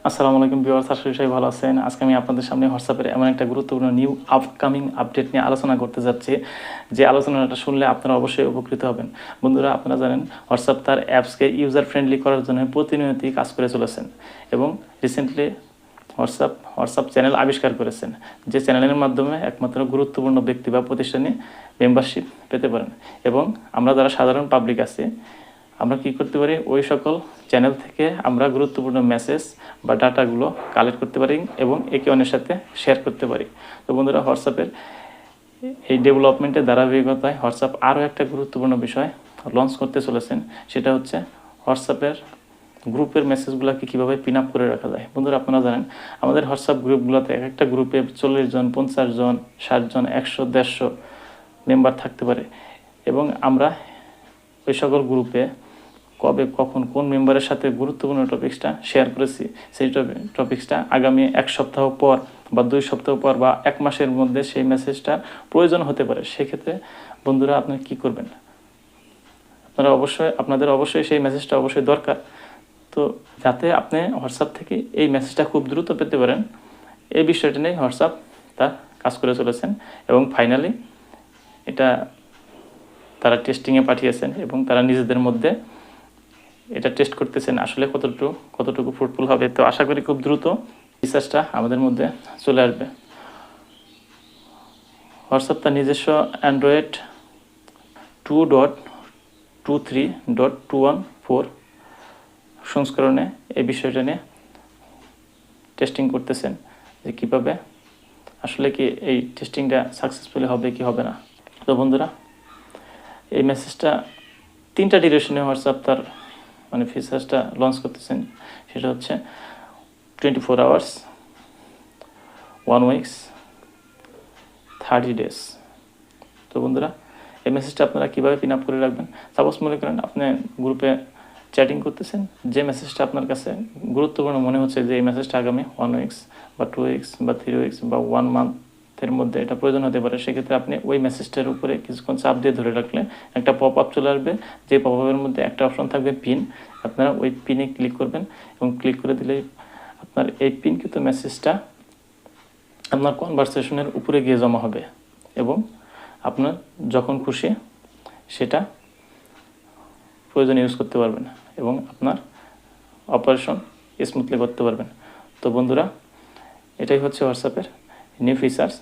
আসসালামু আলাইকুম ভিউয়ার্স, আশা করি সবাই ভালো আছেন। আজকে আমি আপনাদের সামনে হোয়াটসঅ্যাপের এমন একটা গুরুত্বপূর্ণ নিউ আপকামিং আপডেট নিয়ে আলোচনা করতে যাচ্ছি, যে আলোচনাটা শুনলে আপনারা অবশ্যই উপকৃত হবেন। বন্ধুরা, আপনারা জানেন হোয়াটসঅ্যাপ তার অ্যাপসকে ইউজার ফ্রেন্ডলি করার জন্য প্রতিনিয়তই কাজ করে চলেছেন এবং রিসেন্টলি হোয়াটসঅ্যাপ চ্যানেল আবিষ্কার করেছেন, যে চ্যানেলের মাধ্যমে একমাত্র গুরুত্বপূর্ণ ব্যক্তি বা প্রতিষ্ঠানে মেম্বারশিপ পেতে পারেন। এবং আমরা যারা সাধারণ পাবলিক আছি, আমরা কি করতে পারি, ওই সকল চ্যানেল থেকে আমরা গুরুত্বপূর্ণ মেসেজ বা ডাটাগুলো কালেক্ট করতে পারি এবং একে অন্যের সাথে শেয়ার করতে পারি। তো বন্ধুরা, হোয়াটসঅ্যাপের এই ডেভেলপমেন্টের ধারাবাহিকতায় হোয়াটসঅ্যাপ আরও একটা গুরুত্বপূর্ণ বিষয় লঞ্চ করতে চলেছেন, সেটা হচ্ছে হোয়াটসঅ্যাপের গ্রুপের মেসেজগুলোকে কীভাবে পিন আপ করে রাখা যায়। বন্ধুরা, আপনারা জানেন আমাদের হোয়াটসঅ্যাপ গ্রুপগুলোতে এক একটা গ্রুপে 40 জন, 50 জন, 60 জন, 100, 150 মেম্বার থাকতে পারে এবং আমরা ওই সকল গ্রুপে কবে, কখন, কোন মেম্বারের সাথে গুরুত্বপূর্ণ টপিক্সটা শেয়ার করেছি, সেই টপিক্সটা আগামী 1 সপ্তাহ পর বা 2 সপ্তাহ পর বা 1 মাসের মধ্যে সেই মেসেজটা প্রয়োজন হতে পারে। সেক্ষেত্রে বন্ধুরা, আপনি কি করবেন? আপনাদের অবশ্যই সেই মেসেজটা অবশ্যই দরকার। তো যাতে আপনি হোয়াটসঅ্যাপ থেকে এই মেসেজটা খুব দ্রুত পেতে পারেন, এই বিষয়টা নিয়ে হোয়াটসঅ্যাপ তার কাজ করে চলেছেন এবং ফাইনালি এটা তারা টেস্টিংয়ে পাঠিয়েছেন এবং তারা নিজেদের মধ্যে এটা টেস্ট করতেছেন আসলে কতটুকু ফ্রুটফুল হবে। তো আশা করি খুব দ্রুত রিসার্চটা আমাদের মধ্যে চলে আসবে। হোয়াটসঅ্যাপ তার নিজস্ব অ্যান্ড্রয়েড 2.23.214 সংস্করণে এই বিষয়টা নিয়ে টেস্টিং করতেছেন, যে কীভাবে আসলে কি এই টেস্টিংটা সাকসেসফুলি হবে কি হবে না। তো বন্ধুরা, এই মেসেজটা 3টা ডিউরেশনে হোয়াটসঅ্যাপ তার ফিচার্সটা লঞ্চ করতেছেন। সেটা হচ্ছে 24 আওয়ার্স, 1 উইকস, 30 ডেজ। তো বন্ধুরা, এই মেসেজটা আপনারা কীভাবে পিন আপ করে রাখবেন? সাপোজ মনে করেন আপনি গ্রুপে চ্যাটিং করতেছেন, যে মেসেজটা আপনার কাছে গুরুত্বপূর্ণ মনে হচ্ছে, যে এই মেসেজটা আগামী 1 উইকস বা 2 উইকস বা 3 উইকস বা 1 মান্থের মধ্যে এটা প্রয়োজন হতে পারে। সেক্ষেত্রে আপনি ওই মেসেজটার উপরে কিছুক্ষণ চাপ দিয়ে ধরে রাখলে একটা পপ আপ চলে আসবে, যে পপ আপের মধ্যে একটা অপশন থাকবে পিন। আপনারা ওই পিনে ক্লিক করবেন এবং ক্লিক করে দিলেই আপনার এই পিনকৃত মেসেজটা আপনার কনভারসেশনের উপরে গিয়ে জমা হবে এবং আপনার যখন খুশি সেটা প্রয়োজনে ইউজ করতে পারবেন এবং আপনার অপারেশন স্মুথলি করতে পারবেন। তো বন্ধুরা, এটাই হচ্ছে হোয়াটসঅ্যাপের নিউ ফিচার্স।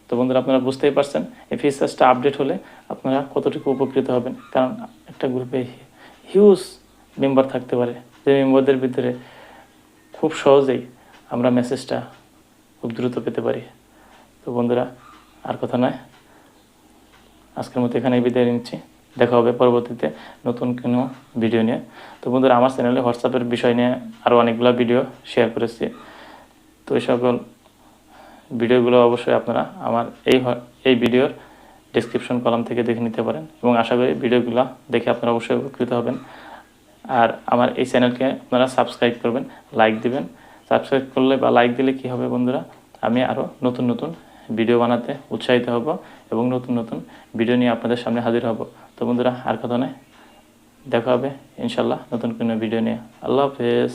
তো বন্ধুরা, আপনারা বুঝতেই পারছেন এই ফিচার্সটা আপডেট হলে আপনারা কতটুকু উপকৃত হবেন, কারণ একটা গ্রুপে হিউজ মেম্বার থাকতে পারে, যে মেম্বারদের ভিতরে খুব সহজেই আমরা মেসেজটা খুব দ্রুত পেতে পারি। তো বন্ধুরা, আর কথা নয়, আজকের মতো এখানেই বিদায় নিচ্ছি। দেখা হবে পরবর্তীতে নতুন কোনো ভিডিও নিয়ে। তো বন্ধুরা, আমার চ্যানেলে হোয়াটসঅ্যাপের বিষয় নিয়ে আরও অনেকগুলো ভিডিও শেয়ার করেছি। তো এই সকল ভিডিওগুলো অবশ্যই আপনারা আমার এই ভিডিওর ডেসক্রিপশন কলাম থেকে দেখে নিতে পারেন এবং আশা করি ভিডিওগুলো দেখে আপনারা অবশ্যই উপকৃত হবেন। আর আমার এই চ্যানেলকে আপনারা সাবস্ক্রাইব করবেন, লাইক দিবেন। সাবস্ক্রাইব করলে বা লাইক দিলে কী হবে বন্ধুরা, আমি আরও নতুন নতুন ভিডিও বানাতে উৎসাহিত হব এবং নতুন নতুন ভিডিও নিয়ে আপনাদের সামনে হাজির হব। তো বন্ধুরা, আর কথা নয়, দেখা হবে ইনশাল্লাহ নতুন কোনো ভিডিও নিয়ে। আল্লাহ হাফেজ।